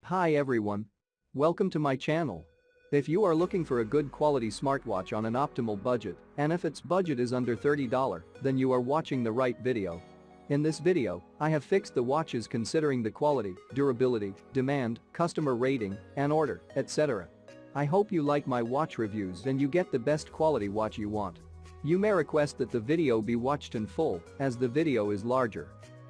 Hi everyone. Welcome to my channel. If you are looking for a good quality smartwatch on an optimal budget, and if its budget is under $30, then you are watching the right video. In this video, I have fixed the watches considering the quality, durability, demand, customer rating, and order, etc. I hope you like my watch reviews and you get the best quality watch you want. You may request that the video be watched in full, as the video is larger.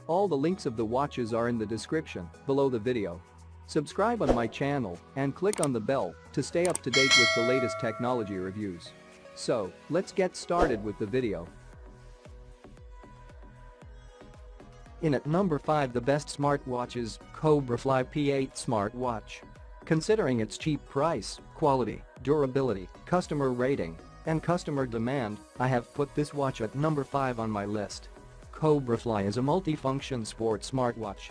All the links of the watches are in the description below the video. Subscribe on my channel and click on the bell to stay up to date with the latest technology reviews. So, let's get started with the video. In at number 5, the best smartwatches, Cobra P8 smartwatch. Considering its cheap price, quality, durability, customer rating, and customer demand, I have put this watch at number 5 on my list. Cobra is a multi-function sports smartwatch.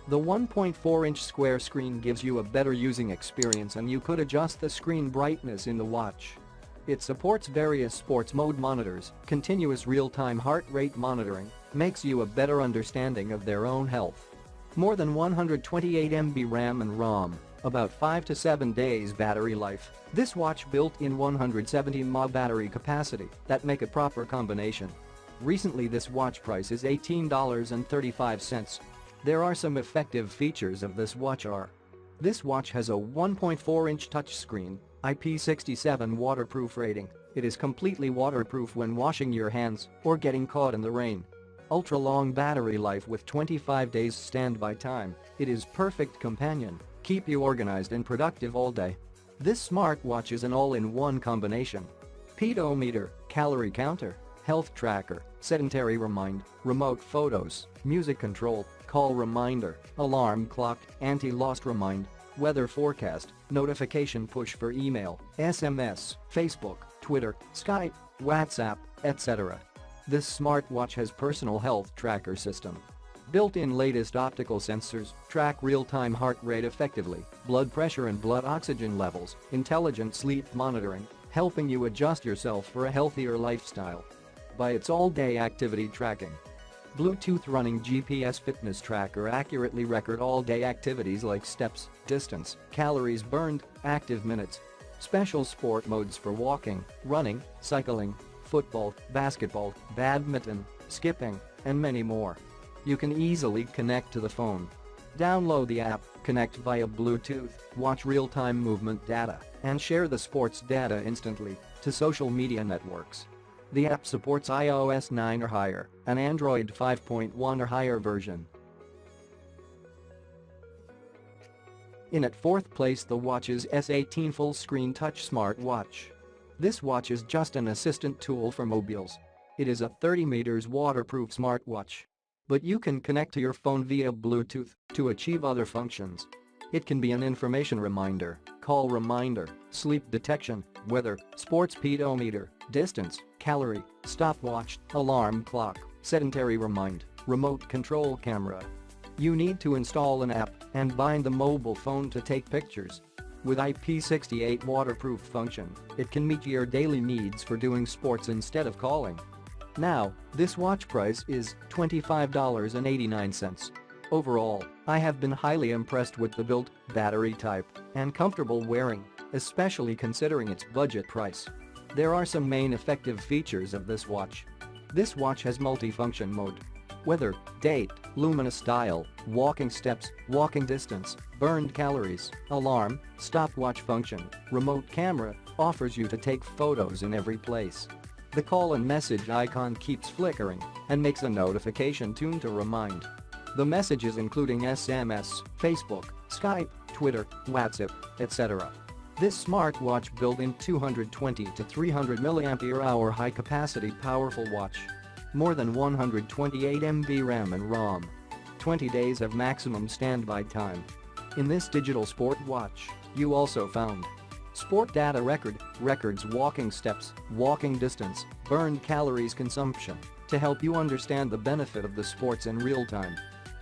The 1.4-inch square screen gives you a better using experience and you could adjust the screen brightness in the watch. It supports various sports mode monitors, continuous real-time heart rate monitoring, makes you a better understanding of their own health. More than 128 MB RAM and ROM, about 5 to 7 days battery life. This watch built-in 170 mAh battery capacity that make a proper combination. Recently this watch price is $18.35. There are some effective features of this watch are. This watch has a 1.4-inch touchscreen, IP67 waterproof rating. It is completely waterproof when washing your hands or getting caught in the rain. Ultra-long battery life with 25 days standby time. It is perfect companion, keep you organized and productive all day. This smartwatch is an all-in-one combination. Pedometer, calorie counter, health tracker, sedentary remind, remote photos, music control, call reminder, alarm clock, anti-lost remind, weather forecast, notification push for email, SMS, Facebook, Twitter, Skype, WhatsApp, etc. This smartwatch has personal health tracker system. Built-in latest optical sensors track real-time heart rate effectively, blood pressure and blood oxygen levels, intelligent sleep monitoring, helping you adjust yourself for a healthier lifestyle. By its all-day activity tracking. Bluetooth running GPS fitness tracker accurately record all-day activities like steps, distance, calories burned, active minutes. Special sport modes for walking, running, cycling, football, basketball, badminton, skipping, and many more. You can easily connect to the phone. Download the app, connect via Bluetooth, watch real-time movement data, and share the sports data instantly to social media networks. The app supports iOS 9 or higher, and Android 5.1 or higher version. In at 4th place, the watch's S18 full-screen touch smartwatch. This watch is just an assistant tool for mobiles. It is a 30 meters waterproof smartwatch. But you can connect to your phone via Bluetooth to achieve other functions. It can be an information reminder, call reminder, sleep detection, weather, sports pedometer, distance, calorie, stopwatch, alarm clock, sedentary remind, remote control camera. You need to install an app and bind the mobile phone to take pictures. With IP68 waterproof function, it can meet your daily needs for doing sports instead of calling. Now, this watch price is $25.89. Overall, I have been highly impressed with the build, battery type, and comfortable wearing, especially considering its budget price. There are some main effective features of this watch. This watch has multi-function mode. Weather, date, luminous dial, walking steps, walking distance, burned calories, alarm, stopwatch function, remote camera, offers you to take photos in every place. The call and message icon keeps flickering and makes a notification tune to remind. The messages including SMS, Facebook, Skype, Twitter, WhatsApp, etc. This smartwatch built-in 220 to 300 mAh high-capacity powerful watch. More than 128 MB RAM and ROM. 20 days of maximum standby time. In this digital sport watch, you also found sport data records walking steps, walking distance, burned calories consumption to help you understand the benefit of the sports in real time.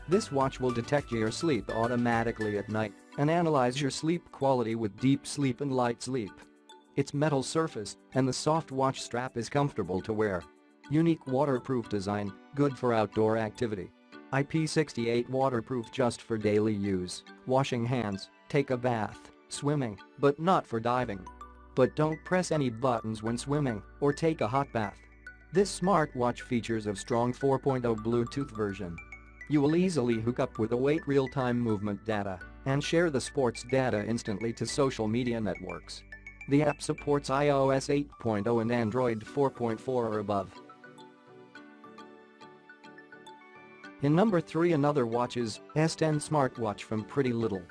This watch will detect your sleep automatically at night and analyze your sleep quality with deep sleep and light sleep. Its metal surface and the soft watch strap is comfortable to wear. Unique waterproof design, good for outdoor activity. IP68 waterproof just for daily use, washing hands, Take a bath, swimming, but not for diving. But don't press any buttons when swimming or take a hot bath. This smartwatch features a strong 4.0 Bluetooth version. You will easily hook up with await real-time movement data and share the sports data instantly to social media networks. The app supports iOS 8.0 and Android 4.4 or above. In number 3, another watch is S10 smartwatch from Pretty Little.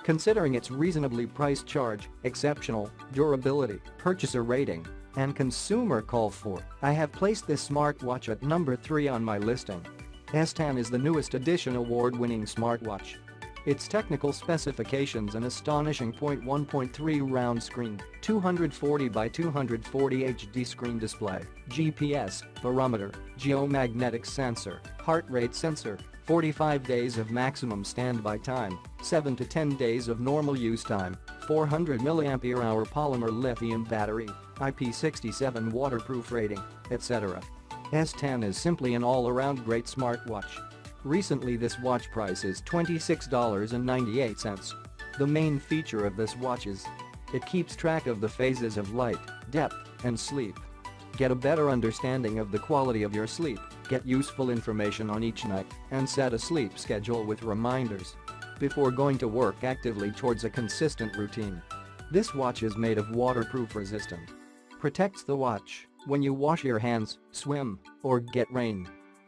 Considering its reasonably priced charge, exceptional durability, purchaser rating, and consumer call for, I have placed this smartwatch at number 3 on my listing. S10 is the newest edition award-winning smartwatch. Its technical specifications: an astonishing 1.3 round screen, 240 by 240 HD screen display, GPS, barometer, geomagnetic sensor, heart rate sensor, 45 days of maximum standby time, 7 to 10 days of normal use time, 400 mAh polymer lithium battery, IP67 waterproof rating, etc. S10 is simply an all-around great smartwatch. Recently this watch price is $26.98. The main feature of this watch is it keeps track of the phases of light, depth, and sleep. Get a better understanding of the quality of your sleep, get useful information on each night, and set a sleep schedule with reminders before going to work actively towards a consistent routine. This watch is made of waterproof resistant. Protects the watch when you wash your hands, swim, or get rain.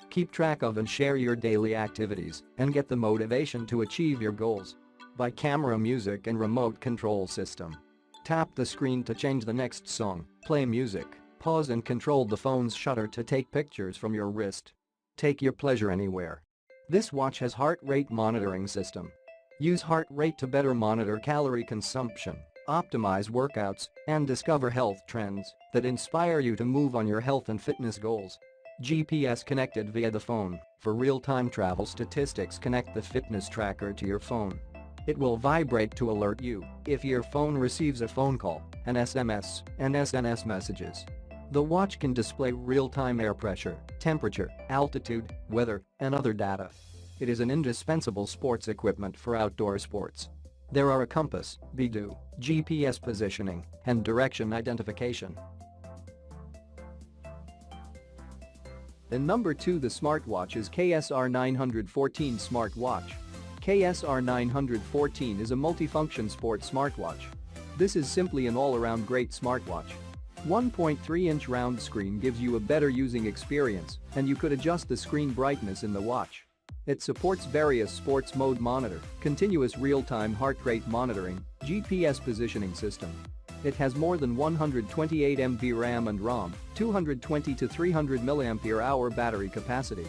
Keep track of and share your daily activities and get the motivation to achieve your goals. By camera, music, and remote control system. Tap the screen to change the next song, play music, pause and control the phone's shutter to take pictures from your wrist. Take your pleasure anywhere. This watch has heart rate monitoring system. Use heart rate to better monitor calorie consumption, optimize workouts, and discover health trends that inspire you to move on your health and fitness goals. GPS connected via the phone. For real-time travel statistics, connect the fitness tracker to your phone. It will vibrate to alert you if your phone receives a phone call, an SMS, and SNS messages. The watch can display real-time air pressure, temperature, altitude, weather, and other data. It is an indispensable sports equipment for outdoor sports. There are a compass, bedu, GPS positioning, and direction identification. In number 2, the smartwatch is KSR 914 smartwatch. KSR 914 is a multifunction sports smartwatch. This is simply an all-around great smartwatch. 1.3-inch round screen gives you a better using experience, and you could adjust the screen brightness in the watch. It supports various sports mode monitor, continuous real-time heart rate monitoring, GPS positioning system. It has more than 128 MB RAM and ROM, 220 to 300 mAh battery capacity.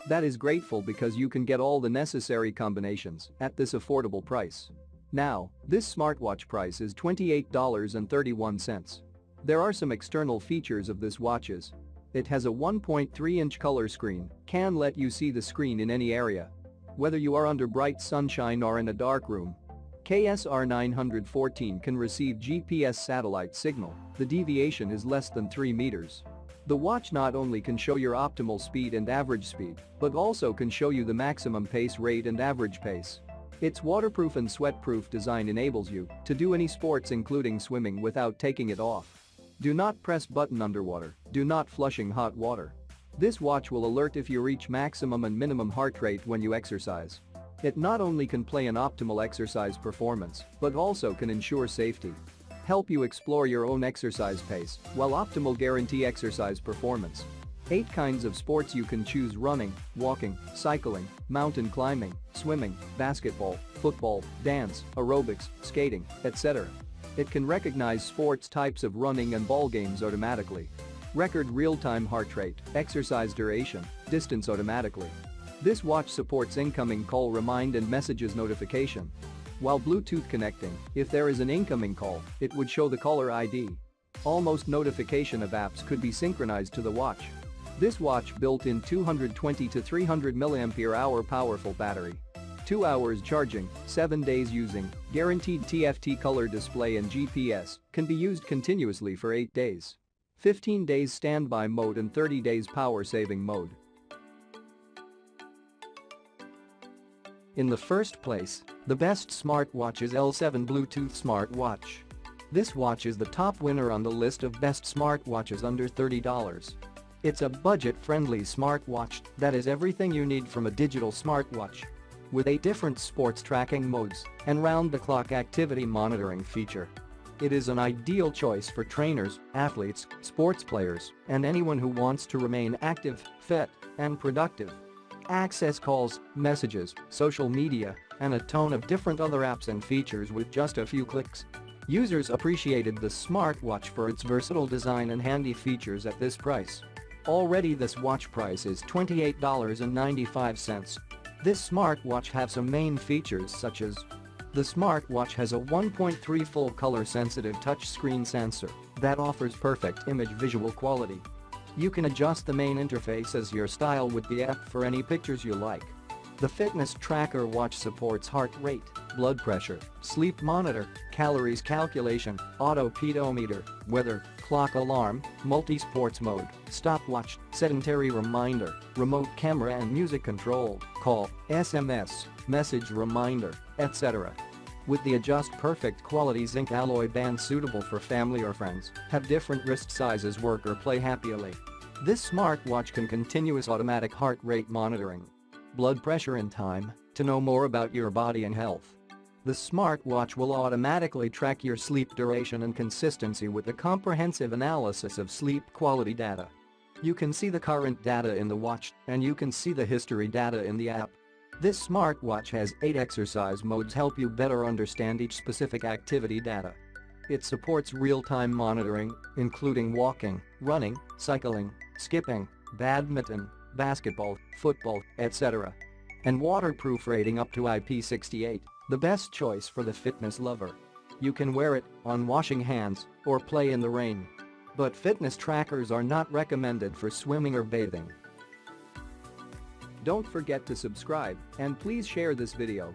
That is grateful because you can get all the necessary combinations at this affordable price. Now, this smartwatch price is $28.31. There are some external features of this watches. It has a 1.3-inch color screen, can let you see the screen in any area, whether you are under bright sunshine or in a dark room. KSR 914 can receive GPS satellite signal. The deviation is less than 3 meters. The watch not only can show your optimal speed and average speed, but also can show you the maximum pace rate and average pace. Its waterproof and sweatproof design enables you to do any sports including swimming without taking it off. Do not press button underwater, do not flushing hot water. This watch will alert if you reach maximum and minimum heart rate when you exercise. It not only can play an optimal exercise performance, but also can ensure safety. Help you explore your own exercise pace, while optimal guarantee exercise performance. 8 kinds of sports you can choose: running, walking, cycling, mountain climbing, swimming, basketball, football, dance, aerobics, skating, etc. It can recognize sports types of running and ball games automatically. Record real-time heart rate, exercise duration, distance automatically. This watch supports incoming call remind and messages notification. While Bluetooth connecting, if there is an incoming call, it would show the caller ID. Almost notification of apps could be synchronized to the watch. This watch built-in 220 to 300 mAh powerful battery. 2 hours charging, 7 days using, guaranteed TFT color display and GPS, can be used continuously for 8 days. 15 days standby mode and 30 days power saving mode. In the first place, the best smartwatch is L7 Bluetooth Smartwatch. This watch is the top winner on the list of best smartwatches under $30. It's a budget-friendly smartwatch that is everything you need from a digital smartwatch. With 8 different sports tracking modes and round-the-clock activity monitoring feature. It is an ideal choice for trainers, athletes, sports players, and anyone who wants to remain active, fit, and productive. Access calls, messages, social media, and a ton of different other apps and features with just a few clicks. Users appreciated the smartwatch for its versatile design and handy features at this price. Already this watch price is $28.95. This smartwatch has some main features such as: the smartwatch has a 1.3 full-color sensitive touchscreen sensor that offers perfect image visual quality. You can adjust the main interface as your style with the app for any pictures you like. The fitness tracker watch supports heart rate, blood pressure, sleep monitor, calories calculation, auto pedometer, weather, clock alarm, multi-sports mode, stopwatch, sedentary reminder, remote camera and music control, call, SMS, message reminder, etc. With the Adjust Perfect quality zinc alloy band suitable for family or friends, have different wrist sizes work or play happily. This smartwatch can continuous automatic heart rate monitoring, blood pressure and time, to know more about your body and health. The smartwatch will automatically track your sleep duration and consistency with a comprehensive analysis of sleep quality data. You can see the current data in the watch, and you can see the history data in the app. This smartwatch has 8 exercise modes help you better understand each specific activity data. It supports real-time monitoring, including walking, running, cycling, skipping, badminton, basketball, football, etc. And waterproof rating up to IP68, the best choice for the fitness lover. You can wear it on washing hands or play in the rain. But fitness trackers are not recommended for swimming or bathing. Don't forget to subscribe and please share this video.